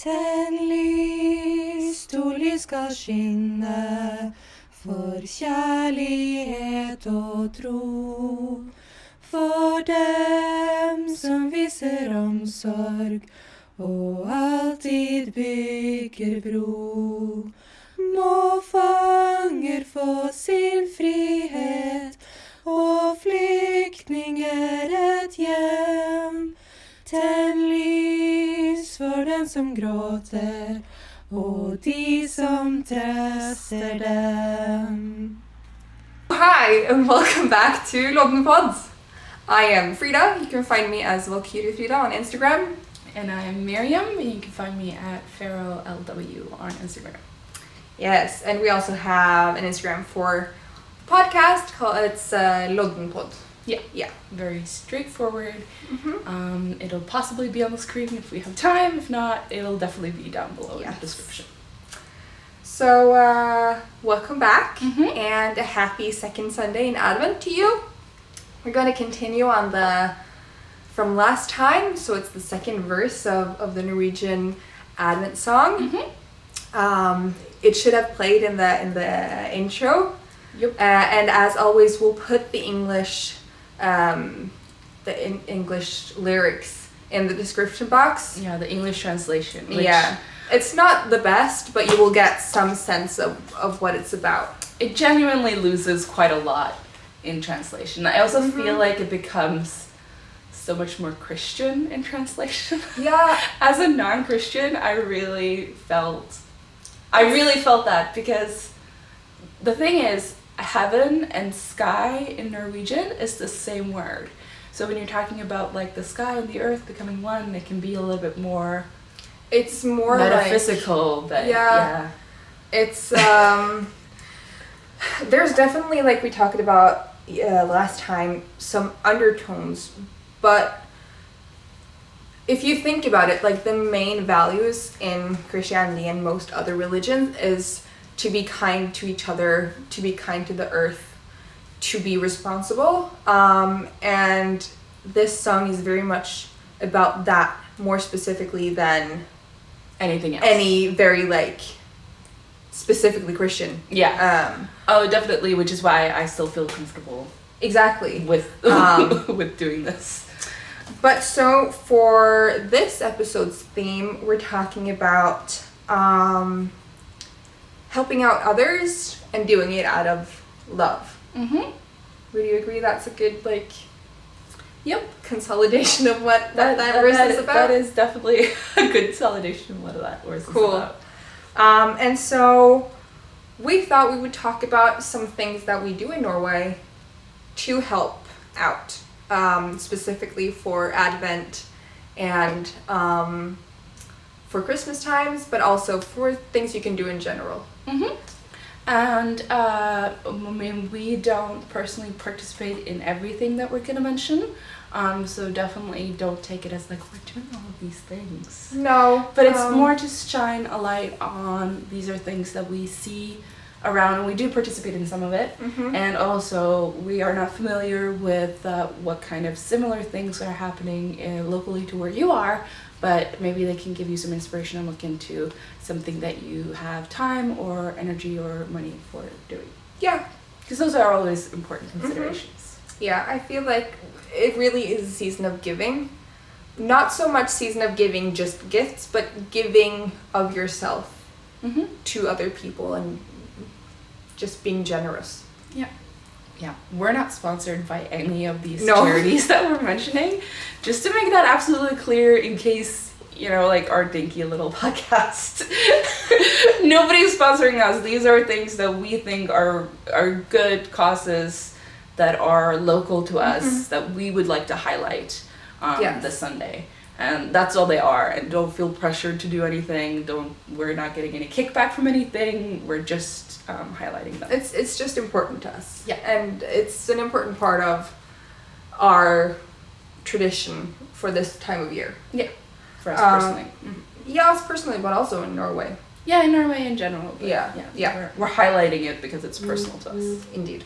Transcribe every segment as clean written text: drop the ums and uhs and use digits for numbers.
Tenn lys, stor lys skal skinne, for kjærlighet og tro. For dem som viser omsorg, og alltid bygger bro. Må fanger få sin frihet, og flyktninger et hjem. Tenn lys for den som gråter, og de som trøster dem. Hi, and welcome back to LoddenPod. I am Frida. You can find me as Frida on Instagram. And I'm Miriam, and you can find me at PharoahLW on Instagram. Yes, and we also have an Instagram for the podcast it's LoddenPod. Yeah, very straightforward. It'll possibly be on the screen if we have time. If not, it'll definitely be down below in the description. So, welcome back, and a happy second Sunday in Advent to you. We're going to continue on from last time, so it's the second verse of the Norwegian Advent song. It should have played in the intro. Yep. And as always, we'll put the English English lyrics in the description box. Yeah, the English translation. Yeah. It's not the best, but you will get some sense of what it's about. It genuinely loses quite a lot in translation. I also feel like it becomes so much more Christian in translation. Yeah. As a non-Christian, I really felt that, because the thing is, heaven and sky in Norwegian is the same word. So when you're talking about like the sky and the earth becoming one, it can be a little bit more. It's more metaphysical, but yeah. It's there's definitely, like we talked about last time, some undertones, but if you think about it, like the main values in Christianity and most other religions is to be kind to each other, to be kind to the earth, to be responsible. And this song is very much about that, more specifically than anything else. Any very specifically Christian. Yeah. Definitely, which is why I still feel comfortable. Exactly. With with doing this. But so for this episode's theme, we're talking about helping out others and doing it out of love. Would you agree that's a good consolidation of what that verse is about? That is definitely a good consolidation of what that verse is about. And so we thought we would talk about some things that we do in Norway to help out, specifically for Advent and for Christmas times, but also for things you can do in general. And I mean, we don't personally participate in everything that we're going to mention, so definitely don't take it as like we're doing all of these things. No. But it's more to shine a light on these are things that we see around, and we do participate in some of it. And also we are not familiar with what kind of similar things are happening locally to where you are, but maybe they can give you some inspiration and look into something that you have time or energy or money for doing. Yeah. Because those are always important considerations. Yeah, I feel like it really is a season of giving. Not so much season of giving just gifts, but giving of yourself to other people and just being generous. Yeah, we're not sponsored by any of these charities that we're mentioning. Just to make that absolutely clear, in case, our dinky little podcast. Nobody's sponsoring us. These are things that we think are good causes that are local to us that we would like to highlight this Sunday. And that's all they are. And don't feel pressured to do anything. We're not getting any kickback from anything. We're just highlighting them. It's just important to us. Yeah. And it's an important part of our tradition for this time of year. Yeah. For us personally. Yeah, us personally, but also in Norway. Yeah, in Norway in general. Yeah. We're highlighting it because it's personal to us. Indeed.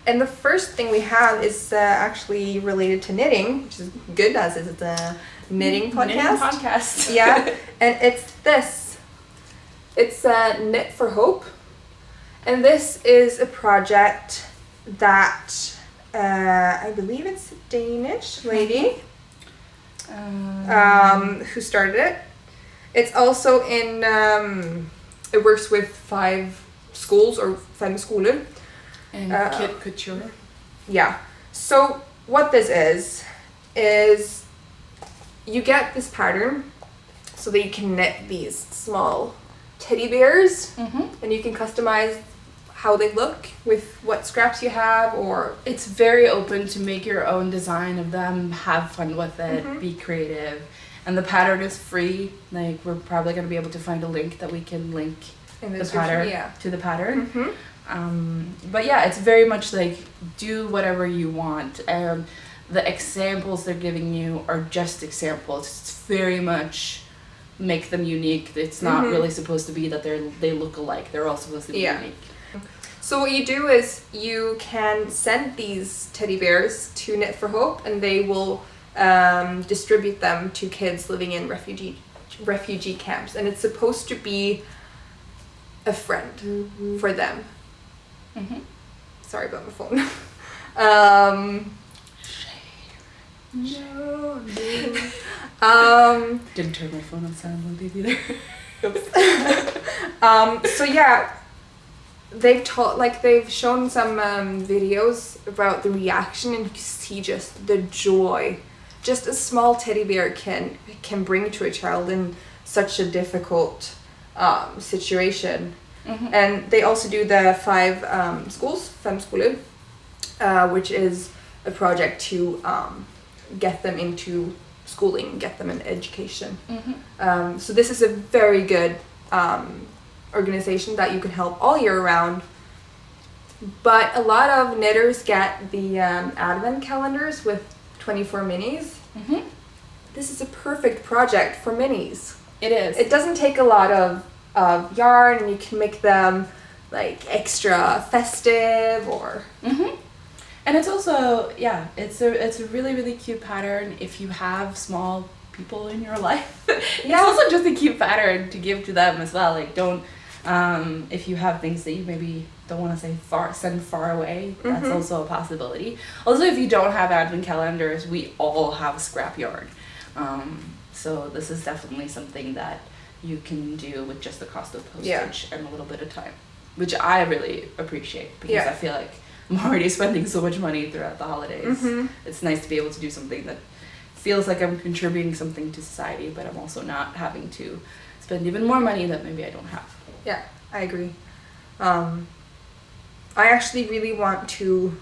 And the first thing we have is actually related to knitting, which is good as it's a knitting podcast. Knitting podcast. Yeah, and it's this. It's Knit for Hope. And this is a project that I believe it's a Danish lady who started it. It's also in, it works with 5 schools or 5 skoler. And kit couture. Yeah. So what this is you get this pattern so that you can knit these small teddy bears, and you can customize how they look with what scraps you have, or it's very open to make your own design of them, have fun with it, be creative. And the pattern is free. Like, we're probably going to be able to find a link that we can link in the pattern to the pattern. But yeah, it's very much like, do whatever you want. And the examples they're giving you are just examples. It's very much make them unique. It's not really supposed to be that they look alike. They're all supposed to be unique. So what you do is you can send these teddy bears to Knit for Hope, and they will distribute them to kids living in refugee camps. And it's supposed to be a friend for them. Sorry about my phone. Didn't turn my phone on silent mode either. So yeah, they've shown some videos about the reaction, and you see just the joy just a small teddy bear can bring to a child in such a difficult situation. And they also do the 5 schools, 5 skoler, which is a project to get them into schooling, get them an education. So this is a very good organization that you can help all year round. But a lot of knitters get the advent calendars with 24 minis. This is a perfect project for minis. It is. It doesn't take a lot of yarn, and you can make them like extra festive or. And it's also, yeah, it's a really, really cute pattern if you have small people in your life. It's also just a cute pattern to give to them as well. Like, don't, if you have things that you maybe don't want to send far away, that's also a possibility. Also, if you don't have advent calendars, we all have scrap yarn. So this is definitely something that you can do with just the cost of postage and a little bit of time, which I really appreciate, because I feel like I'm already spending so much money throughout the holidays. It's nice to be able to do something that feels like I'm contributing something to society, but I'm also not having to spend even more money that maybe I don't have. Yeah, I agree. I actually really want to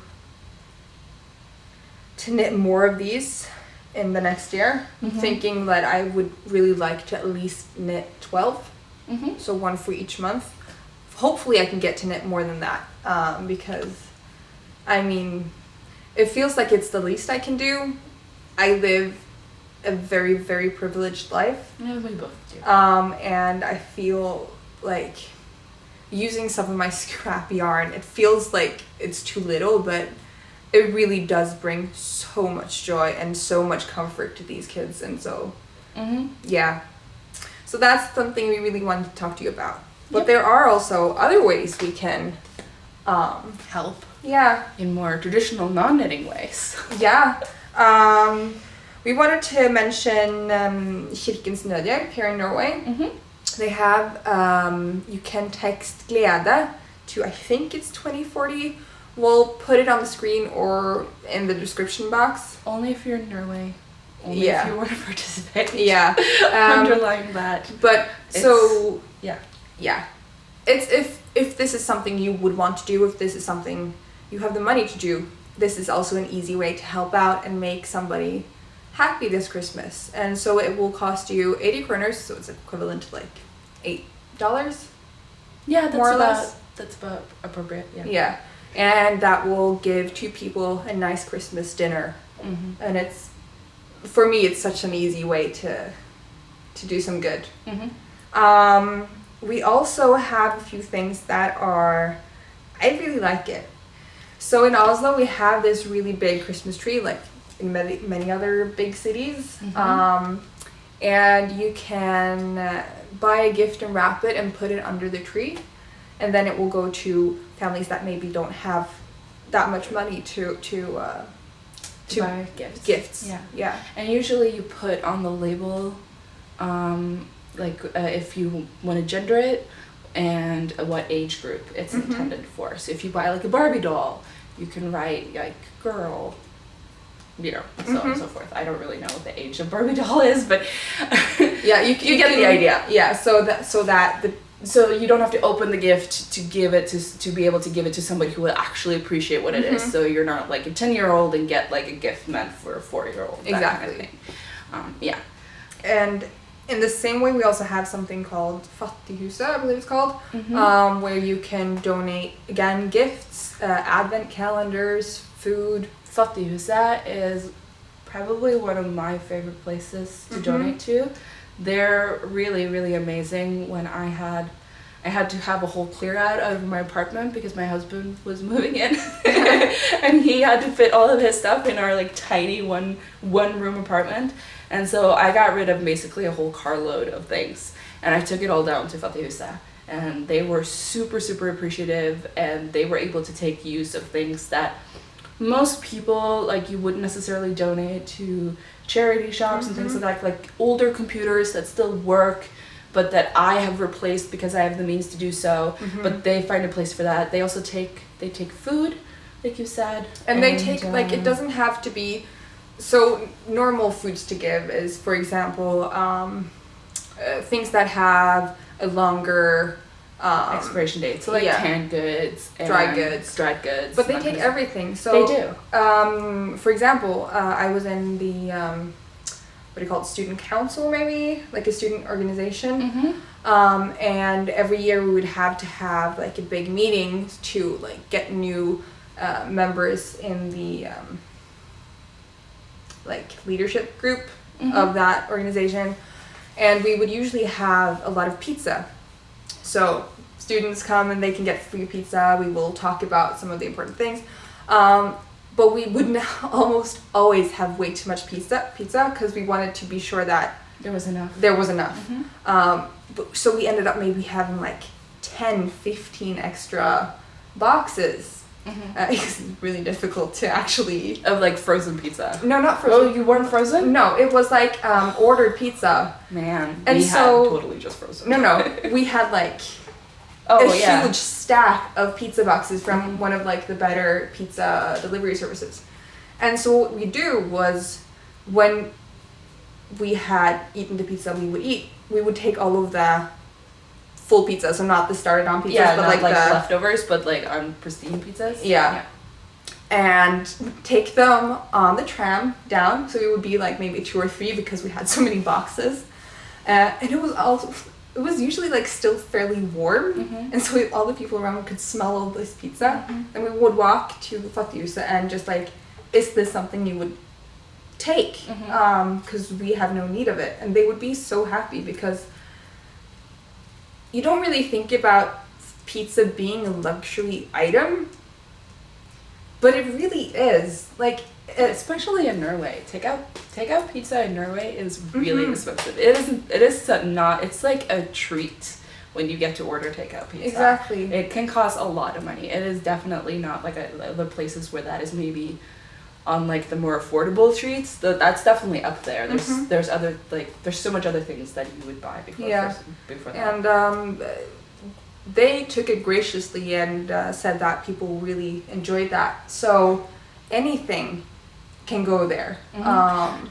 knit more of these in the next year. Thinking that I would really like to at least knit 12, so 1 for each month. Hopefully I can get to knit more than that, because I mean, it feels like it's the least I can do. I live a very, very privileged life. Yeah, we both do. And I feel like using some of my scrap yarn, it feels like it's too little, but it really does bring so much joy and so much comfort to these kids. And so, yeah. So that's something we really wanted to talk to you about. But there are also other ways we can help. Yeah. In more traditional non-knitting ways. Yeah. We wanted to mention Kirkens Nødhjelp here in Norway. They have, you can text glede to, I think it's 2040. We'll put it on the screen or in the description box. Only if you're in Norway. Only if you want to participate. Yeah. Underlying that. But so yeah. It's if this is something you would want to do, if this is something you have the money to do, this is also an easy way to help out and make somebody happy this Christmas. And so it will cost you 80 kroners, so it's equivalent to like $8. Yeah, that's more or less. That's about appropriate. Yeah. Yeah. And that will give 2 people a nice Christmas dinner. And it's, for me, it's such an easy way to do some good. We also have a few things that are, I really like it. So in Oslo, we have this really big Christmas tree. Like, in many other big cities. Mm-hmm. And you can buy a gift and wrap it and put it under the tree, and then it will go to families that maybe don't have that much money to buy gifts. Yeah. And usually you put on the label, if you want to gender it, and what age group it's intended for. So if you buy like a Barbie doll, you can write like girl, so on and so forth. I don't really know what the age of Barbie doll is, but yeah, you get the idea. Yeah, so you don't have to open the gift to give it to be able to give it to somebody who will actually appreciate what it is. So you're not like a 10-year-old and get like a gift meant for a 4-year-old. Exactly. Kind of thing. And in the same way, we also have something called Fattighuset, I believe it's called, where you can donate, again, gifts, advent calendars, food. Fattighuset is probably one of my favorite places to donate to. They're really, really amazing. When I had to have a whole clear out of my apartment because my husband was moving in and he had to fit all of his stuff in our like tiny one room apartment. And so I got rid of basically a whole carload of things, and I took it all down to Fattighuset, and they were super, super appreciative, and they were able to take use of things that most people, like, you wouldn't necessarily donate to charity shops and things like that, like older computers that still work, but that I have replaced because I have the means to do so, but they find a place for that. They also take food, like you said. And they take, like, it doesn't have to be, so normal foods to give is, for example, things that have a longer expiration date, so like canned goods, and dried goods. But they take everything. So they do. For example, I was in the what do you call it, student council, maybe, like a student organization. And every year we would have to have like a big meeting to like get new members in the like leadership group of that organization, and we would usually have a lot of pizza. So students come and they can get free pizza. We will talk about some of the important things, but we would almost always have way too much pizza because we wanted to be sure that there was enough. So we ended up maybe having like 10-15 extra boxes. It's really difficult to actually... Of like frozen pizza. No, not frozen. Oh, you weren't frozen? No, it was like ordered pizza. Man, and we so, had totally just frozen. No, we had like huge stack of pizza boxes from one of like the better pizza delivery services. And so what we do was, when we had eaten the pizza we would take all of the full pizza, so not the started on pizzas, but not like the leftovers, but like on pristine pizzas. Yeah. And take them on the tram down, so it would be like maybe 2 or 3 because we had so many boxes, and it was usually like still fairly warm, and so all the people around could smell all this pizza, and we would walk to Fattighuset and just like, is this something you would take? Because we have no need of it, and they would be so happy because you don't really think about pizza being a luxury item, but it really is. Like, especially in Norway, takeout pizza in Norway is really expensive. It's like a treat when you get to order takeout pizza. Exactly. It can cost a lot of money. It is definitely not like the places where that is maybe on like the more affordable treats. That's definitely up there. There's other, like, there's so much other things that you would buy before that. And they took it graciously and said that people really enjoyed that. So anything can go there.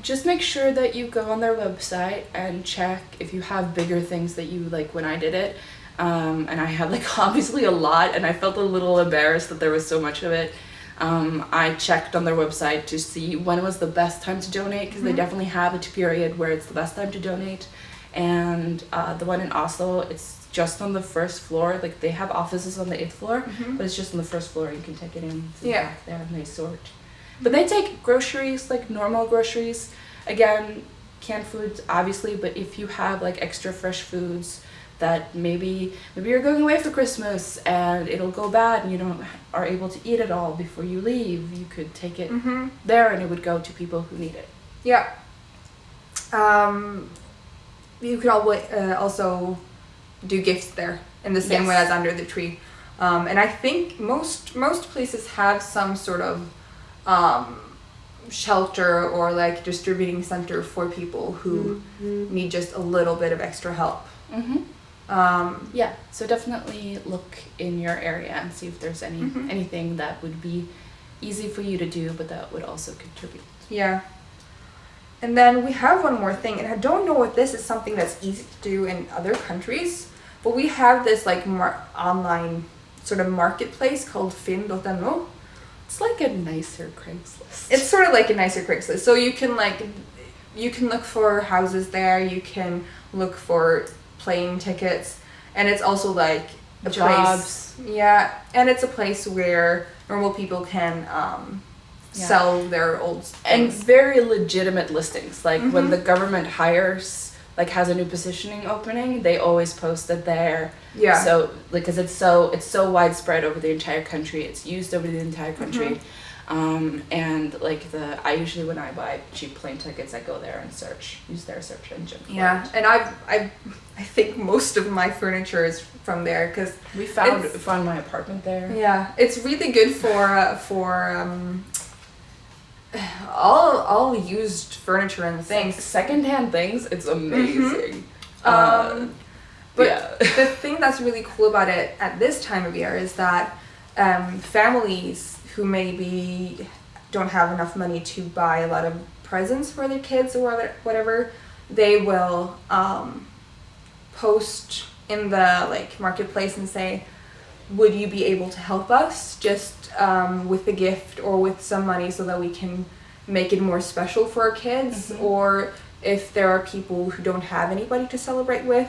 Just make sure that you go on their website and check if you have bigger things that you like. When I did it, and I had like obviously a lot, and I felt a little embarrassed that there was so much of it. I checked on their website to see when was the best time to donate, because they definitely have a period where it's the best time to donate. And the one in Oslo, it's just on the first floor. Like, they have offices on the 8th floor, but it's just on the first floor. You can take it in back there, and they sort. But they take groceries, like normal groceries. Again, canned foods, obviously, but if you have like extra fresh foods that maybe you're going away for Christmas and it'll go bad and you don't are able to eat it all before you leave, you could take it there and it would go to people who need it. Yeah. You could also do gifts there in the same way as under the tree. And I think most places have some sort of shelter or like distributing center for people who need just a little bit of extra help. Yeah, so definitely look in your area and see if there's anything that would be easy for you to do, but that would also contribute. Yeah. And then we have one more thing, and I don't know if this is something that's easy to do in other countries, but we have this like online sort of marketplace called finn.no. It's like a nicer Craigslist. It's sort of like a nicer Craigslist. So you can look for houses there, you can look for plane tickets, and it's also like a jobs. Place, yeah, and it's a place where normal people can sell their old things. And very legitimate listings. Like when the government has a new positioning opening, they always post it there. Yeah. So because it's so widespread over the entire country, it's used over the entire country. And I usually, when I buy cheap plane tickets, I go there and use their search engine. Yeah, and I think most of my furniture is from there because we found my apartment there. Yeah, it's really good for all used furniture and things. Secondhand things, it's amazing. But the thing that's really cool about it at this time of year is that families who maybe don't have enough money to buy a lot of presents for their kids or whatever, they will post in the marketplace and say, would you be able to help us just with a gift or with some money so that we can make it more special for our kids? Or if there are people who don't have anybody to celebrate with,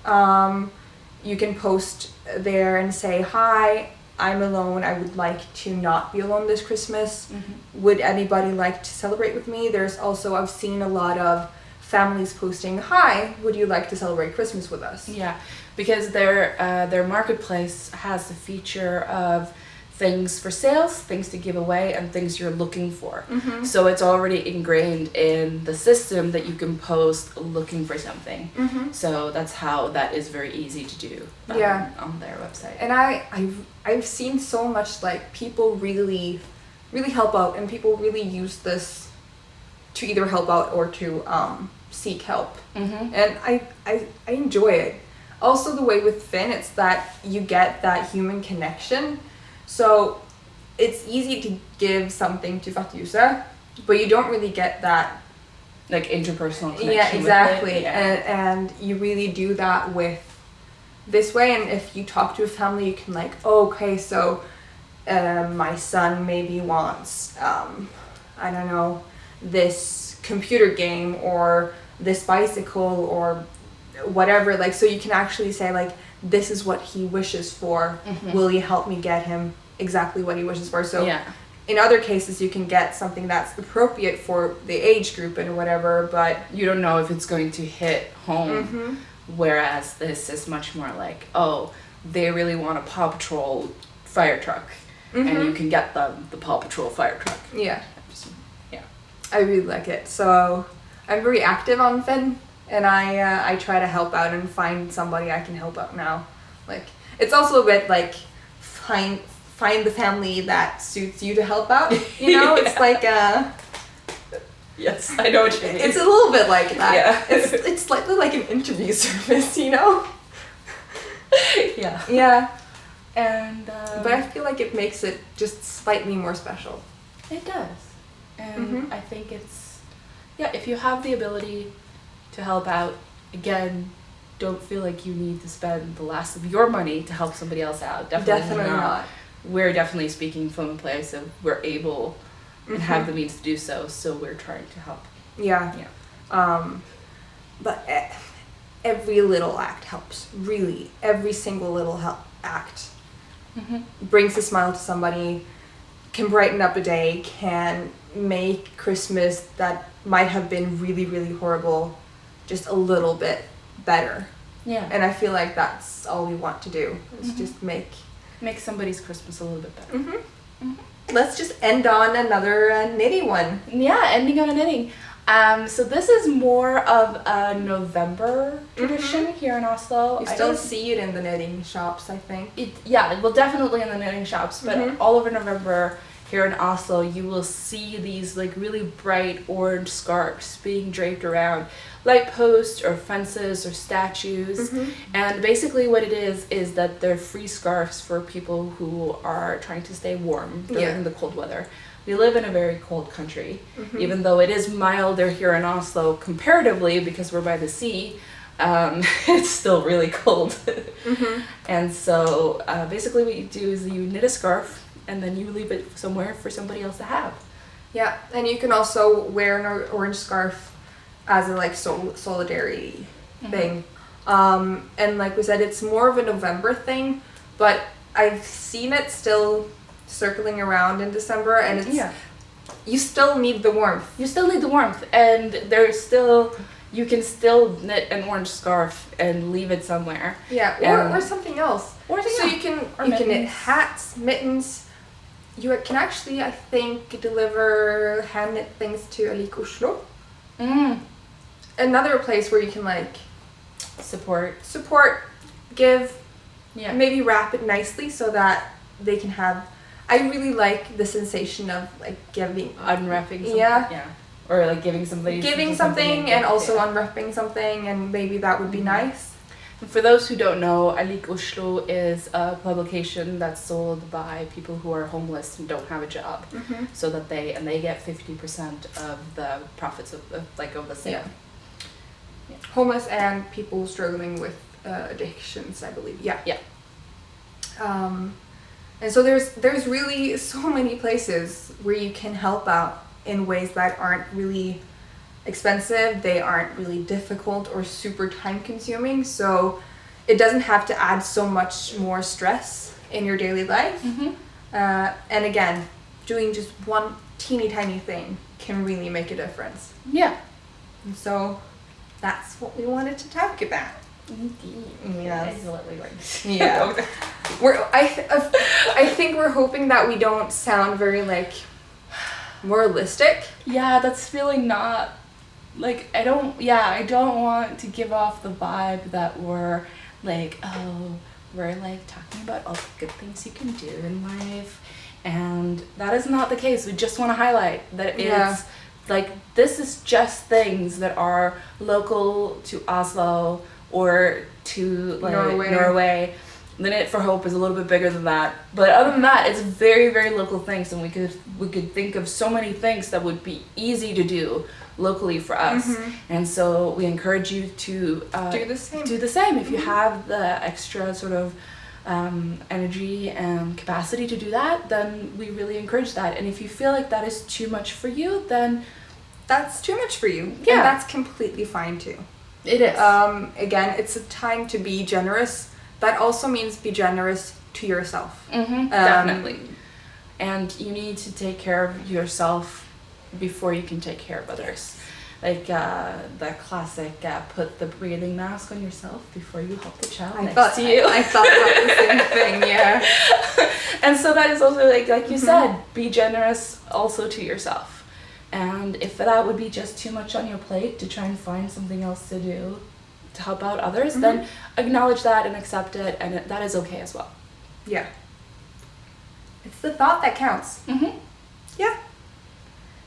you can post there and say, hi, I'm alone, I would like to not be alone this Christmas. Would anybody like to celebrate with me? There's also, I've seen a lot of families posting, hi, would you like to celebrate Christmas with us? Yeah, because their marketplace has the feature of things for sales, things to give away, and things you're looking for. So it's already ingrained in the system that you can post looking for something. So that's how that is very easy to do on their website. And I've seen so much people really, really help out, and people really use this to either help out or to seek help. And I enjoy it. Also the way with Finn, it's that you get that human connection. So it's easy to give something to Fattihuset, but you don't really get that interpersonal connection. Yeah, exactly. With it. Yeah. And you really do that with this way. And if you talk to a family, you can okay, so my son maybe wants I don't know, this computer game or this bicycle or whatever, so you can actually say this is what he wishes for. Will you help me get him exactly what he wishes for? So in other cases you can get something that's appropriate for the age group and whatever, but you don't know if it's going to hit home. Whereas this is much more they really want a Paw Patrol fire truck, and you can get them the Paw Patrol fire truck. I really like it. So I'm very active on Finn, and I try to help out and find somebody I can help out now. It's also a bit find the family that suits you to help out. It's yes, I know what you mean. It's a little bit like that. Yeah. It's slightly like an interview service, Yeah. And but I feel like it makes it just slightly more special. It does. And I think it's if you have the ability to help out, again, don't feel like you need to spend the last of your money to help somebody else out. Definitely not. We're definitely speaking from a place of we're able and have the means to do so we're trying to help. But every little act helps, really. Every single little act brings a smile to somebody, can brighten up a day, can make Christmas that might have been really, really horrible just a little bit better. Yeah. And I feel like that's all we want to do, is just make somebody's Christmas a little bit better. Let's just end on another knitty one. Yeah, ending on a knitting. So this is more of a November tradition here in Oslo. You still see it in the knitting shops, I think. Well, definitely in the knitting shops, but all over November here in Oslo, you will see these like really bright orange scarves being draped around light posts or fences or statues. And basically what it is that they're free scarves for people who are trying to stay warm during the cold weather. We live in a very cold country, even though it is milder here in Oslo comparatively because we're by the sea. It's still really cold. And so basically what you do is you knit a scarf and then you leave it somewhere for somebody else to have. Yeah, and you can also wear an orange scarf as a like solidarity thing. And like we said, it's more of a November thing, but I've seen it still circling around in December, and it's you still need the warmth. You still need the warmth, and there's still, you can still knit an orange scarf and leave it somewhere. Yeah, or something else. You can knit hats, mittens. You can actually, I think, deliver hand knit things to Like Oslo. Another place where you can like support, give, maybe wrap it nicely so that they can have. I really like the sensation of like unwrapping something. Or like giving something and also unwrapping something, and maybe that would be nice. And for those who don't know, Like Oslo is a publication that's sold by people who are homeless and don't have a job, so that they get 50% of the profits of the sale. Homeless and people struggling with addictions, I believe. And so there's really so many places where you can help out in ways that aren't really expensive, they aren't really difficult or super time consuming, so it doesn't have to add so much more stress in your daily life. And again, doing just one teeny tiny thing can really make a difference. And so that's what we wanted to talk about. Yes. I think we're hoping that we don't sound very like moralistic. That's really not like, I don't want to give off the vibe that we're like, we're like talking about all the good things you can do in life, and that is not the case. We just want to highlight that it's like, this is just things that are local to Oslo or to like Norway. The Knit for Hope is a little bit bigger than that, but other than that, it's very, very local things, and we could think of so many things that would be easy to do locally for us. And so we encourage you to do the same if you have the extra sort of energy and capacity to do that. Then we really encourage that, and if you feel like that is too much for you, then that's too much for you. And that's completely fine too. It is. Again, it's a time to be generous. That also means be generous to yourself. Definitely. And you need to take care of yourself before you can take care of others. Like the classic, put the breathing mask on yourself before you help the child next to you. I thought about the same thing, And so that is also like you said, be generous also to yourself. And if that would be just too much on your plate to try and find something else to do to help out others, then acknowledge that and accept it, and that is okay as well. It's the thought that counts.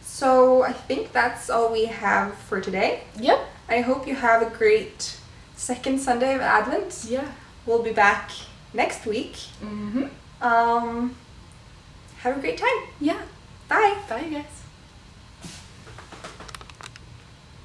So I think that's all we have for today. I hope you have a great second Sunday of Advent. We'll be back next week. Have a great time. Bye. Bye, guys.